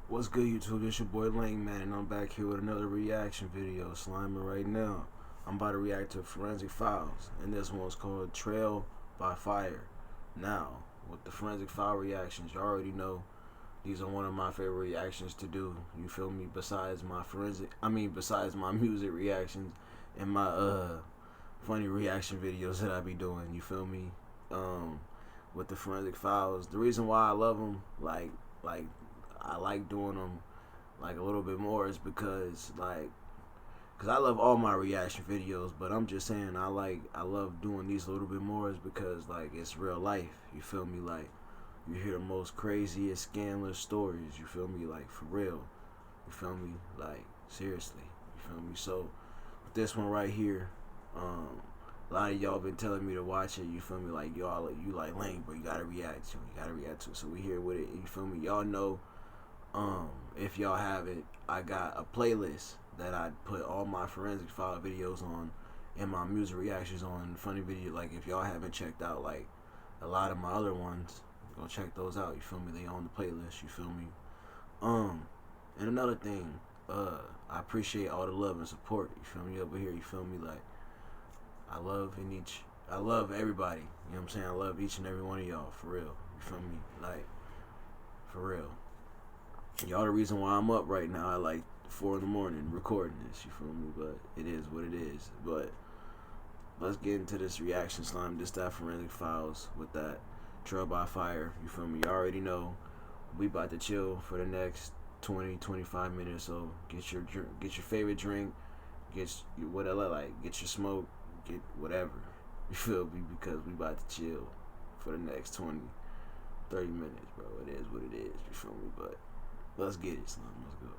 What's good, YouTube? It's your boy Lang, man, and I'm back here with another reaction video. Sliming right now. I'm about to react to Forensic Files, and this one's called Trail by Fire. Now, with the Forensic File reactions, you already know these are one of my favorite reactions to do. You feel me? Besides my music reactions and my funny reaction videos that I be doing. You feel me? With the Forensic Files, the reason why I love them, like I like doing them like a little bit more is because I love all my reaction videos, but I'm just saying I love doing these a little bit more is because like it's real life. You feel me? Like you hear the most craziest scandalous stories. You feel me? Like for real. You feel me? Like seriously. You feel me? So with this one right here, a lot of y'all been telling me to watch it. You feel me? Like you like Lane, but you gotta react to it. You gotta react to it. So we here with it. You feel me? Y'all know. If y'all haven't, I got a playlist that I put all my Forensic File videos on and my music reactions on. Funny video, like if y'all haven't checked out like a lot of my other ones, go check those out. You feel me? They on the playlist. You feel me? And another thing, I appreciate all the love and support. You feel me over here? You feel me? Like I love everybody. You know what I'm saying? I love each and every one of y'all for real. You feel me? Like for real. Y'all the reason why I'm up right now at like 4 in the morning recording this, you feel me? But it is what it is. But let's get into this reaction slime. This that Forensic Files with that Trail by Fire. You feel me? You already know we about to chill for the next 20-25 minutes. So get your favorite drink, get your smoke, get whatever. You feel me? Because we about to chill for the next 20-30 minutes, bro. It is what it is. You feel me? But let's get it, Slime. Let's go.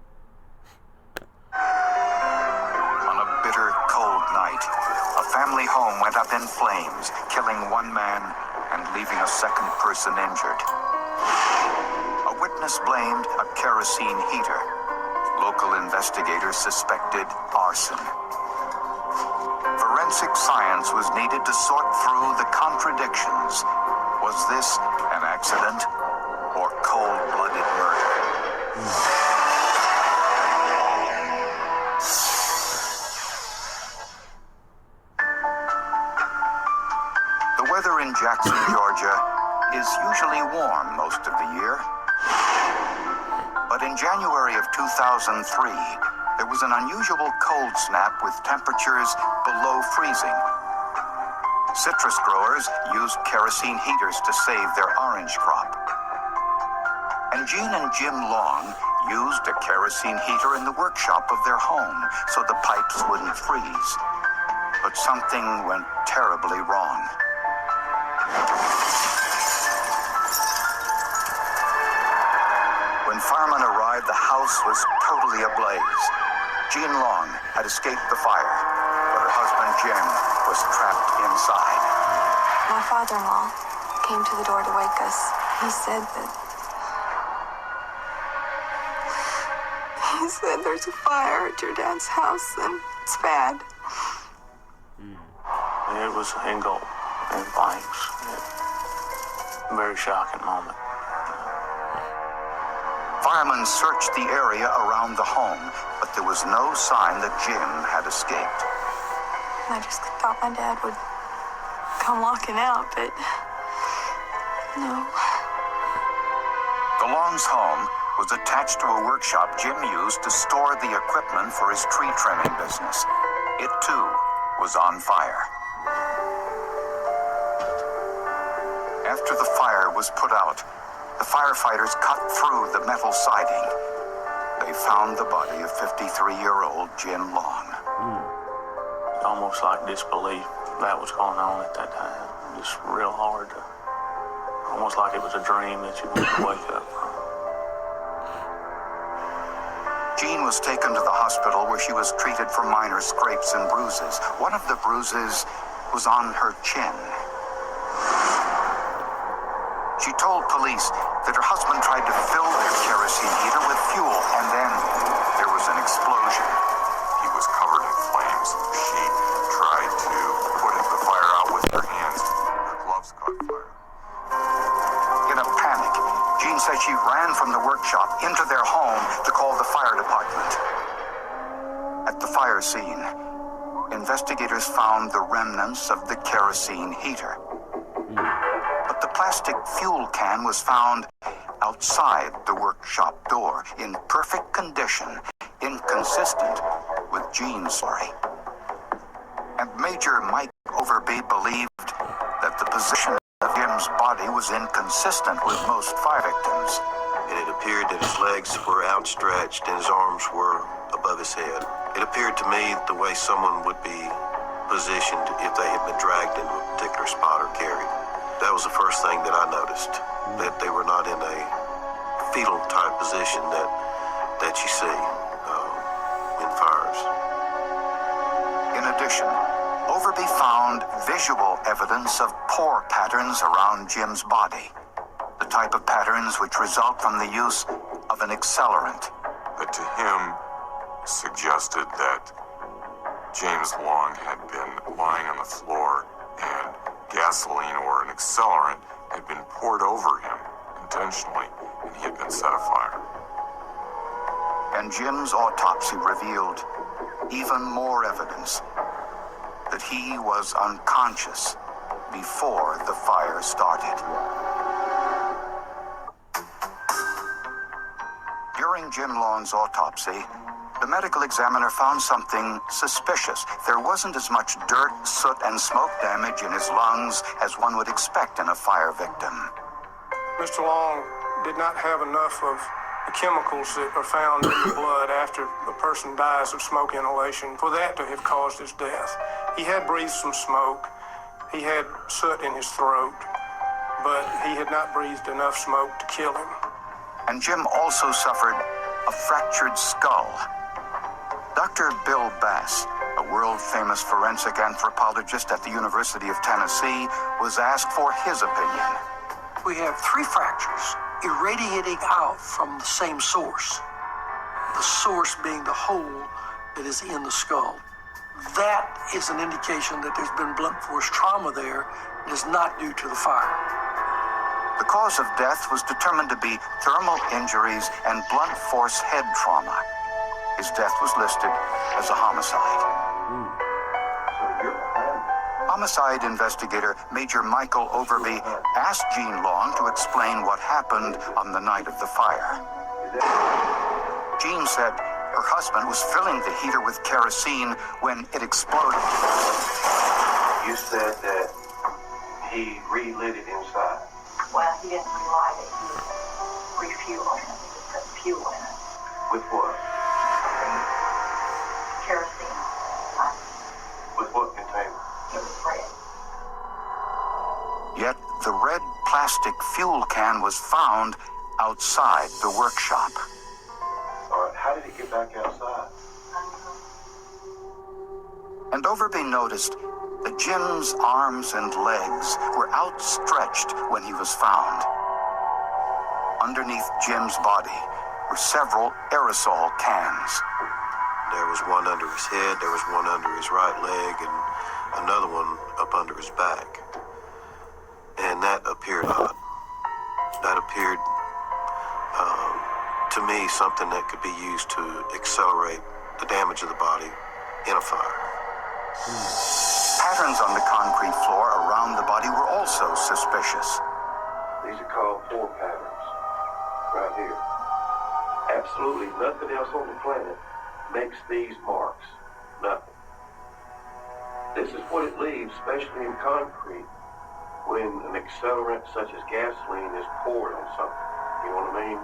On a bitter, cold night, a family home went up in flames, killing one man and leaving a second person injured. A witness blamed a kerosene heater. Local investigators suspected arson. Forensic science was needed to sort through the contradictions. Was this an accident or cold-blooded murder? The weather in Jackson, Georgia is usually warm most of the year. But in January of 2003, there was an unusual cold snap with temperatures below freezing. Citrus growers used kerosene heaters to save their orange crop. And Gene and Jim Long used a kerosene heater in the workshop of their home so the pipes wouldn't freeze. But something went terribly wrong. When firemen arrived, the house was totally ablaze. Gene Long had escaped the fire, but her husband Jim was trapped inside. My father-in-law came to the door to wake us. He said there's a fire at your dad's house and it's bad. It was engulfed in flames. Very shocking moment. Firemen searched the area around the home, but there was no sign that Jim had escaped. I just thought my dad would come walking out, but no. The Longs' home was attached to a workshop Jim used to store the equipment for his tree trimming business. It too was on fire. After the fire was put out, the firefighters cut through the metal siding. They found the body of 53-year-old Jim Long. Almost like disbelief that was going on at that time. Just real hard to, almost like it was a dream that you wouldn't wake up from. Jean was taken to the hospital where she was treated for minor scrapes and bruises. One of the bruises was on her chin. She told police that her husband tried to fill their kerosene heater with fuel, and then there was an explosion. He was covered in flames. She tried to put the fire out with her hands. Her gloves caught fire. In a panic, Jean said she ran from the workshop into their home to call the fire department. At the fire scene, investigators found the remnants of the kerosene heater. But the plastic fuel can was found outside the workshop door in perfect condition, inconsistent with Jean's story. And Major Mike Overby believed that the position of Jim's body was inconsistent with most fire victims. And it appeared that his legs were outstretched and his arms were above his head. It appeared to me the way someone would be positioned if they had been dragged into a particular spot or carried. That was the first thing that I noticed, that they were not in a fetal type position that you see in fires. In addition, Overby found visual evidence of pore patterns around Jim's body, the type of patterns which result from the use of an accelerant. That to him suggested that James Long had been lying on the floor and gasoline or an accelerant had been poured over him intentionally and he had been set afire. And Jim's autopsy revealed even more evidence that he was unconscious before the fire started. During Jim Long's autopsy, the medical examiner found something suspicious. There wasn't as much dirt, soot, and smoke damage in his lungs as one would expect in a fire victim. Mr. Long did not have enough of the chemicals that are found in the blood after a person dies of smoke inhalation for that to have caused his death. He had breathed some smoke. He had soot in his throat, but he had not breathed enough smoke to kill him. And Jim also suffered a fractured skull. Dr. Bill Bass, a world-famous forensic anthropologist at the University of Tennessee, was asked for his opinion. We have 3 fractures irradiating out from the same source, the source being the hole that is in the skull. That is an indication that there's been blunt force trauma there and is not due to the fire. The cause of death was determined to be thermal injuries and blunt force head trauma. His death was listed as a homicide. Homicide investigator Major Michael Overby asked Jean Long to explain what happened on the night of the fire. Jean said her husband was filling the heater with kerosene when it exploded. You said that he relit it inside. Well, he didn't relight it. He was refueling it. He was putting fuel in it. With what? Kerosene. With what container? It was red. Yet the red plastic fuel can was found outside the workshop. All right, how did he get back outside? And Overby noticed that Jim's arms and legs were outstretched when he was found. Underneath Jim's body were several aerosol cans. There was one under his head, there was one under his right leg, and another one up under his back. And that appeared odd. That appeared, to me, something that could be used to accelerate the damage of the body in a fire. Patterns on the concrete floor around the body were also suspicious. These are called pore patterns, right here. Absolutely nothing else on the planet makes these marks. Nothing. This is what it leaves, especially in concrete, when an accelerant such as gasoline is poured on something. You know what I mean?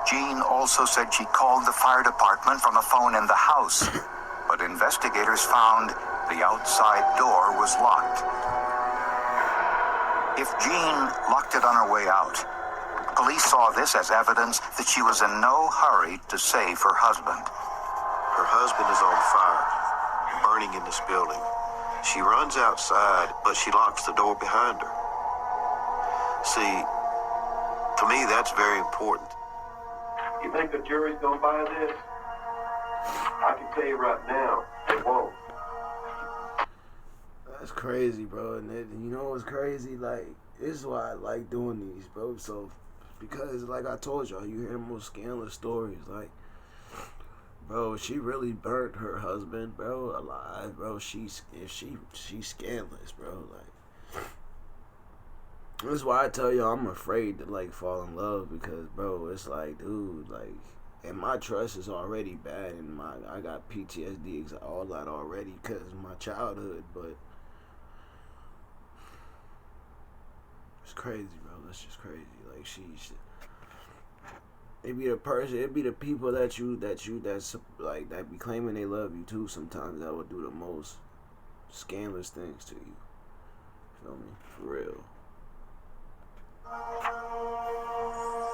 Jean also said she called the fire department from a phone in the house, but investigators found the outside door was locked. If Jean locked it on her way out, police saw this as evidence that she was in no hurry to save her husband. Her husband is on fire, burning in this building. She runs outside, but she locks the door behind her. See, to me, that's very important. You think the jury's gonna buy this? I can tell you right now, they won't. That's crazy, bro. And you know what's crazy? Like, this is why I like doing these, bro. So Because, like I told y'all, you hear the most scandalous stories. Like, bro, she really burnt her husband, bro, alive, bro. She's scandalous, bro. Like, that's why I tell y'all I'm afraid to, like, fall in love. Because, bro, it's like, dude, like, and my trust is already bad, and I got PTSD, all that already because of my childhood, but it's crazy, bro. That's just crazy. Like, it be the people that's like, that be claiming they love you too sometimes, that would do the most scandalous things to you. Feel me? For real.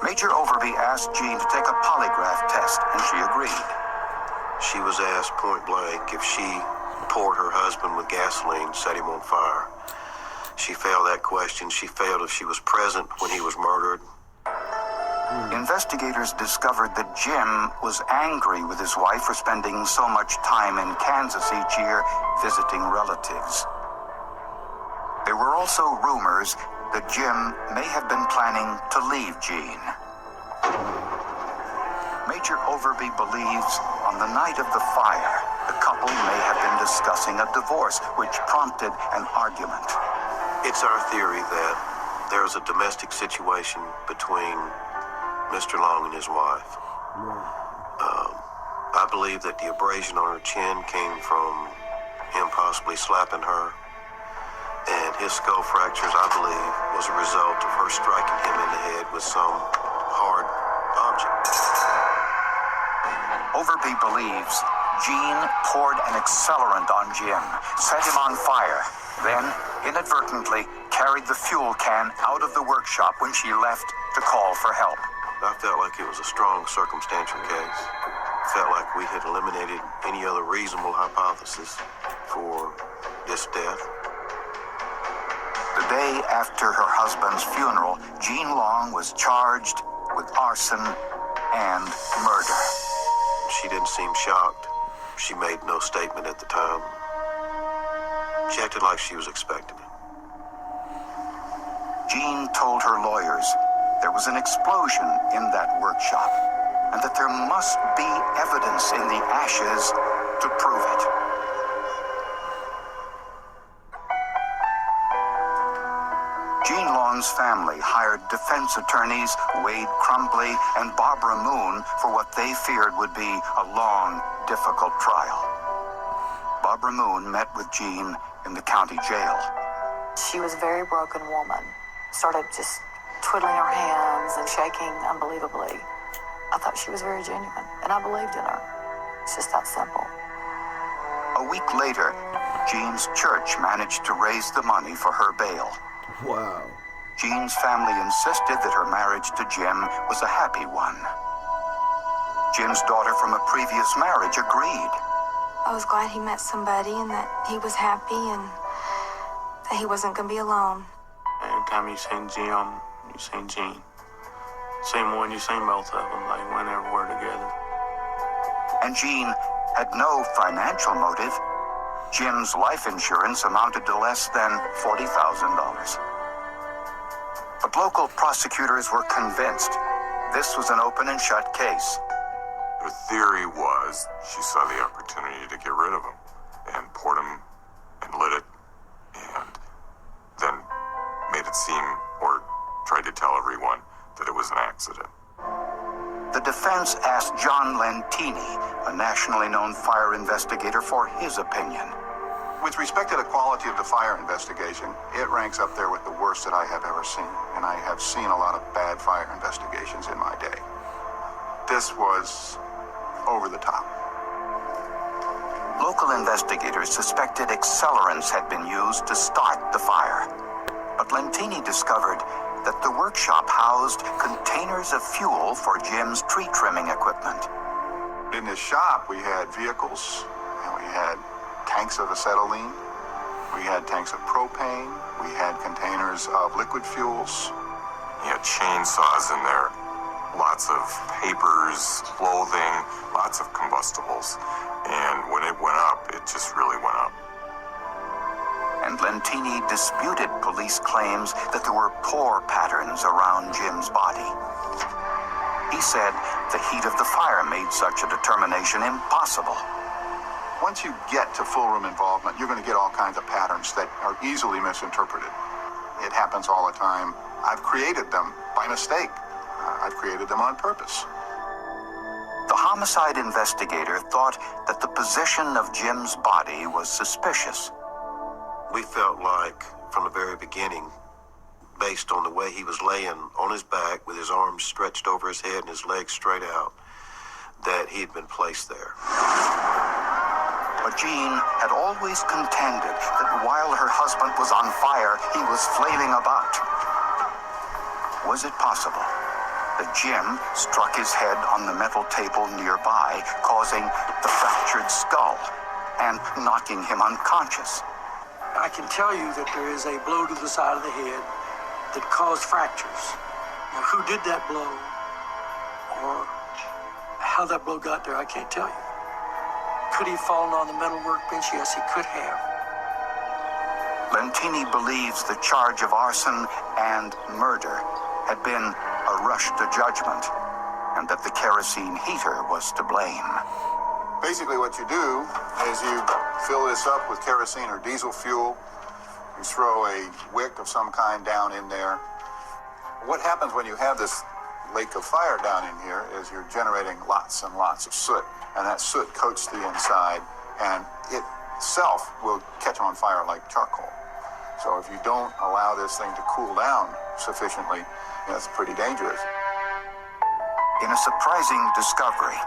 Major Overby asked Jean to take a polygraph test, and she agreed. She was asked point blank if she poured her husband with gasoline, set him on fire. She failed that question. She failed if she was present when he was murdered. Investigators discovered that Jim was angry with his wife for spending so much time in Kansas each year visiting relatives. There were also rumors that Jim may have been planning to leave Jean. Major Overby believes on the night of the fire, the couple may have been discussing a divorce, which prompted an argument. It's our theory that there's a domestic situation between Mr. Long and his wife. I believe that the abrasion on her chin came from him possibly slapping her, and his skull fractures, I believe, was a result of her striking him in the head with some hard object. Overby believes Jean poured an accelerant on Jim, set him on fire, then inadvertently carried the fuel can out of the workshop when she left to call for help. I felt like it was a strong circumstantial case. Felt like we had eliminated any other reasonable hypothesis for this death. The day after her husband's funeral, Jean Long was charged with arson and murder. She didn't seem shocked. She made no statement at the time. She acted like she was expecting it. Jean told her lawyers there was an explosion in that workshop and that there must be evidence in the ashes to prove it. Jean Long's family hired defense attorneys Wade Crumbly and Barbara Moon for what they feared would be a long, difficult trial. Barbara Moon met with Jean in the county jail. She was a very broken woman. Started just twiddling her hands and shaking unbelievably. I thought she was very genuine, and I believed in her. It's just that simple. A week later, Jean's church managed to raise the money for her bail. Wow. Jean's family insisted that her marriage to Jim was a happy one. Jim's daughter from a previous marriage agreed. I was glad he met somebody and that he was happy and that he wasn't going to be alone. Every time you seen Jim, you seen Jean. Seen one, you seen both of them. They went everywhere together. And Jean had no financial motive. Jim's life insurance amounted to less than $40,000. But local prosecutors were convinced this was an open and shut case. Her theory was she saw the opportunity to get rid of him and poured him and lit it and then made it seem, or tried to tell everyone, that it was an accident. The defense asked John Lentini, a nationally known fire investigator, for his opinion. With respect to the quality of the fire investigation, it ranks up there with the worst that I have ever seen, and I have seen a lot of bad fire investigations in my day. This was over the top. Local investigators suspected accelerants had been used to start the fire, but Lentini discovered that the workshop housed containers of fuel for Jim's tree trimming equipment. In this shop, we had vehicles, and we had tanks of acetylene, we had tanks of propane, we had containers of liquid fuels. He had chainsaws in there, lots of papers, clothing, lots of combustibles. And when it went up, it just really went up. And and Lentini disputed police claims that there were pore patterns around Jim's body. He said the heat of the fire made such a determination impossible. Once you get to full room involvement, you're going to get all kinds of patterns that are easily misinterpreted. It happens all the time. I've created them by mistake. I've created them on purpose. The homicide investigator thought that the position of Jim's body was suspicious. We felt like, from the very beginning, based on the way he was laying on his back with his arms stretched over his head and his legs straight out, that he had been placed there. But Jean had always contended that while her husband was on fire, he was flailing about. Was it possible that Jim struck his head on the metal table nearby, causing the fractured skull and knocking him unconscious? I can tell you that there is a blow to the side of the head that caused fractures. Now, who did that blow or how that blow got there, I can't tell you. Could he have fallen on the metal workbench? Yes, he could have. Lentini believes the charge of arson and murder had been a rush to judgment, and that the kerosene heater was to blame. Basically what you do is you fill this up with kerosene or diesel fuel. You throw a wick of some kind down in there. What happens when you have this lake of fire down in here is you're generating lots and lots of soot, and that soot coats the inside, and it itself will catch on fire like charcoal. So if you don't allow this thing to cool down sufficiently, that's pretty dangerous. In a surprising discovery,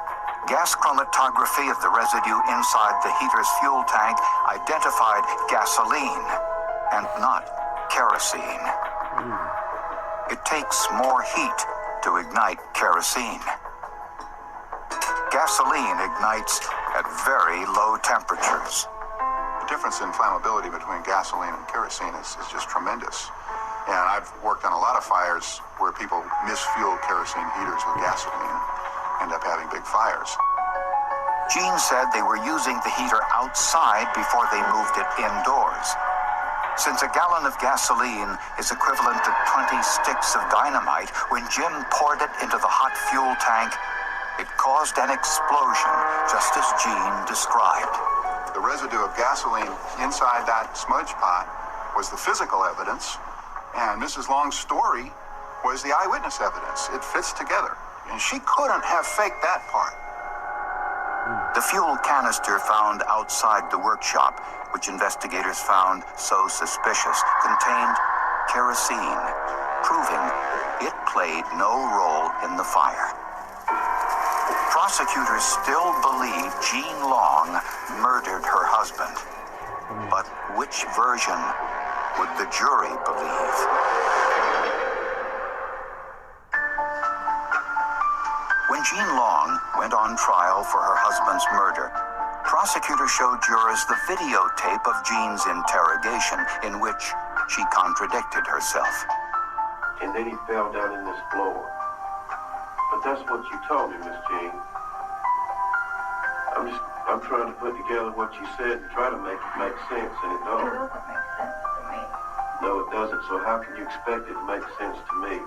gas chromatography of the residue inside the heater's fuel tank identified gasoline and not kerosene. It takes more heat to ignite kerosene. Gasoline ignites at very low temperatures. The difference in flammability between gasoline and kerosene is just tremendous. And I've worked on a lot of fires where people misfuel kerosene heaters with gasoline, end up having big fires. Jean said they were using the heater outside before they moved it indoors. Since a gallon of gasoline is equivalent to 20 sticks of dynamite, when Jim poured it into the hot fuel tank, it caused an explosion, just as Jean described. The residue of gasoline inside that smudge pot was the physical evidence, and Mrs. Long's story was the eyewitness evidence. It fits together, and she couldn't have faked that part. The fuel canister found outside the workshop, which investigators found so suspicious, contained kerosene, proving it played no role in the fire. Prosecutors still believe Jean Long murdered her husband. But which version would the jury believe? When Jean Long went on trial for her husband's murder, prosecutors showed jurors the videotape of Jean's interrogation, in which she contradicted herself. And then he fell down in this floor. But that's what you told me, Miss Jean. I'm trying to put together what you said and try to make it make sense, and it don't. It doesn't make sense to me. No, it doesn't. So how can you expect it to make sense to me?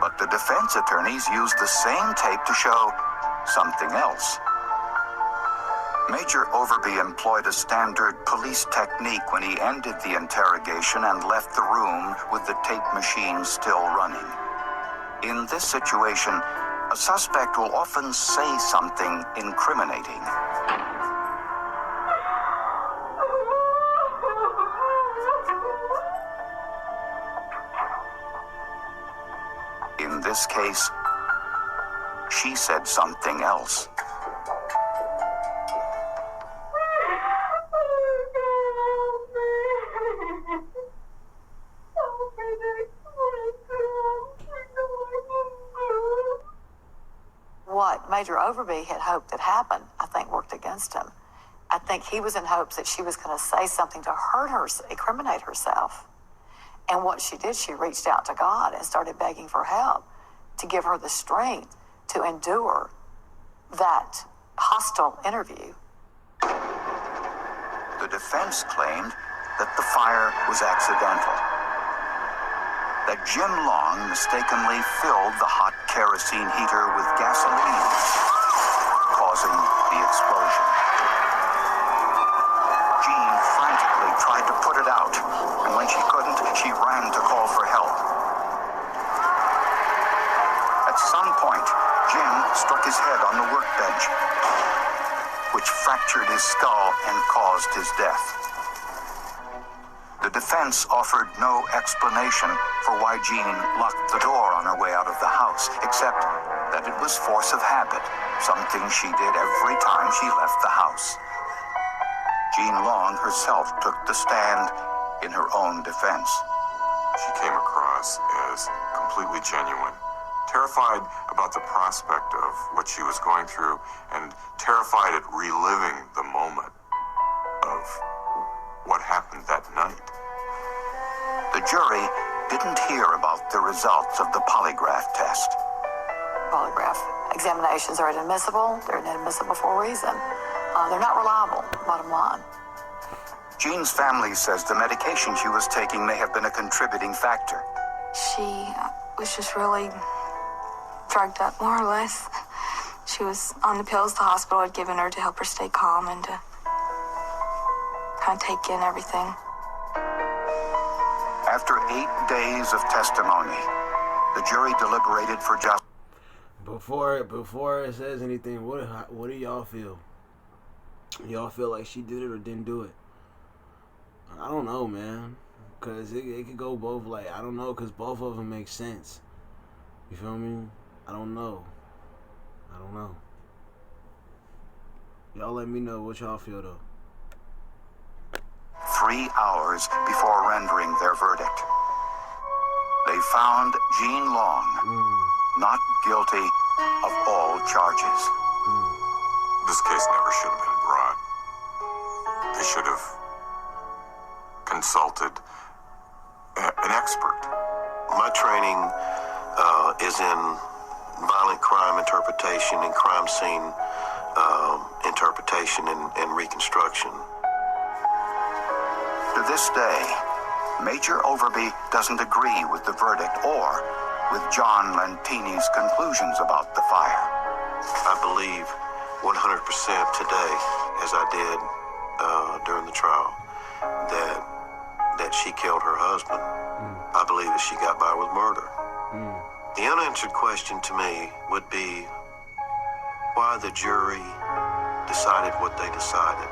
But the defense attorneys used the same tape to show something else. Major Overby employed a standard police technique when he ended the interrogation and left the room with the tape machine still running. In this situation, a suspect will often say something incriminating. In this case, she said something else. What Major Overby had hoped had happened, I think, worked against him. I think he was in hopes that she was going to say something to hurt her, incriminate herself. And what she did, she reached out to God and started begging for help to give her the strength to endure that hostile interview. The defense claimed that the fire was accidental. That Jim Long mistakenly filled the hot kerosene heater with gasoline, causing the explosion. Jean frantically tried to put it out, and when she couldn't, she ran to call for help. At some point, Jim struck his head on the workbench, which fractured his skull and caused his death. The defense offered no explanation for why Jean locked the door on her way out of the house, except that it was force of habit, something she did every time she left the house. Jean Long herself took the stand in her own defense. She came across as completely genuine, terrified about the prospect of what she was going through, and terrified at reliving the moment of what happened that night. The jury didn't hear about the results of the polygraph test. Polygraph examinations are inadmissible. They're inadmissible for a reason. They're not reliable, bottom line. Jean's family says the medication she was taking may have been a contributing factor. She was just really drugged up, more or less. She was on the pills the hospital had given her to help her stay calm and to kind of take in everything. After 8 days of testimony, the jury deliberated for just. Before it says anything, what do y'all feel? Y'all feel like she did it or didn't do it? I don't know, man. Cause it could go both. Like, I don't know, cause both of them make sense. You feel me? I don't know. Y'all let me know what y'all feel though. 3 hours before rendering their verdict, they found Jean Long not guilty of all charges. This case never should have been brought. They should have consulted an expert. My training is in violent crime interpretation and crime scene interpretation and reconstruction. To this day, Major Overby doesn't agree with the verdict or with John Lentini's conclusions about the fire. I believe 100% today, as I did during the trial, that she killed her husband. I believe that she got by with murder. The unanswered question to me would be why the jury decided what they decided.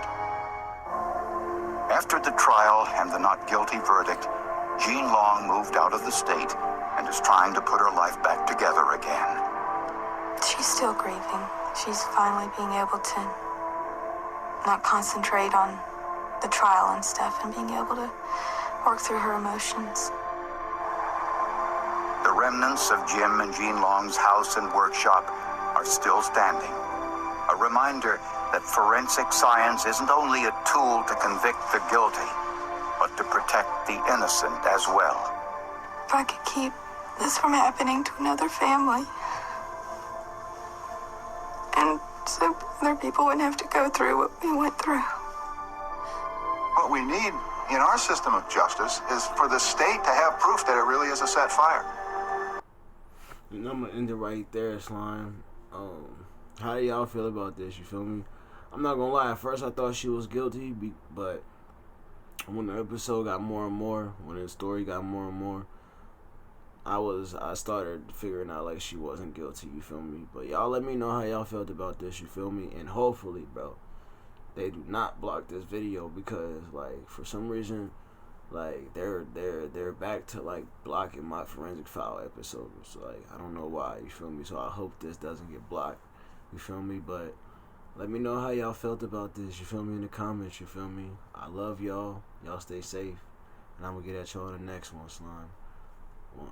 After the trial and the not guilty verdict, Jean Long moved out of the state and is trying to put her life back together again. She's still grieving. She's finally being able to not concentrate on the trial and stuff and being able to work through her emotions. The remnants of Jim and Jean Long's house and workshop are still standing. A reminder that forensic science isn't only a tool to convict the guilty, but to protect the innocent as well. If I could keep this from happening to another family, and so other people wouldn't have to go through what we went through. What we need in our system of justice is for the state to have proof that it really is a set fire. And I'm gonna end it right there, Slime. How do y'all feel about this? You feel me? I'm not gonna lie. At first, I thought she was guilty, but when the episode got more and more, when the story got more and more, I started figuring out like she wasn't guilty. You feel me? But y'all let me know how y'all felt about this. You feel me? And hopefully, bro, they do not block this video because like for some reason, like they're back to like blocking my Forensic File episodes. Like I don't know why. You feel me? So I hope this doesn't get blocked. You feel me? But let me know how y'all felt about this. You feel me? In the comments. You feel me? I love y'all. Y'all stay safe. And I'm going to get at y'all in the next one, Slime. 1.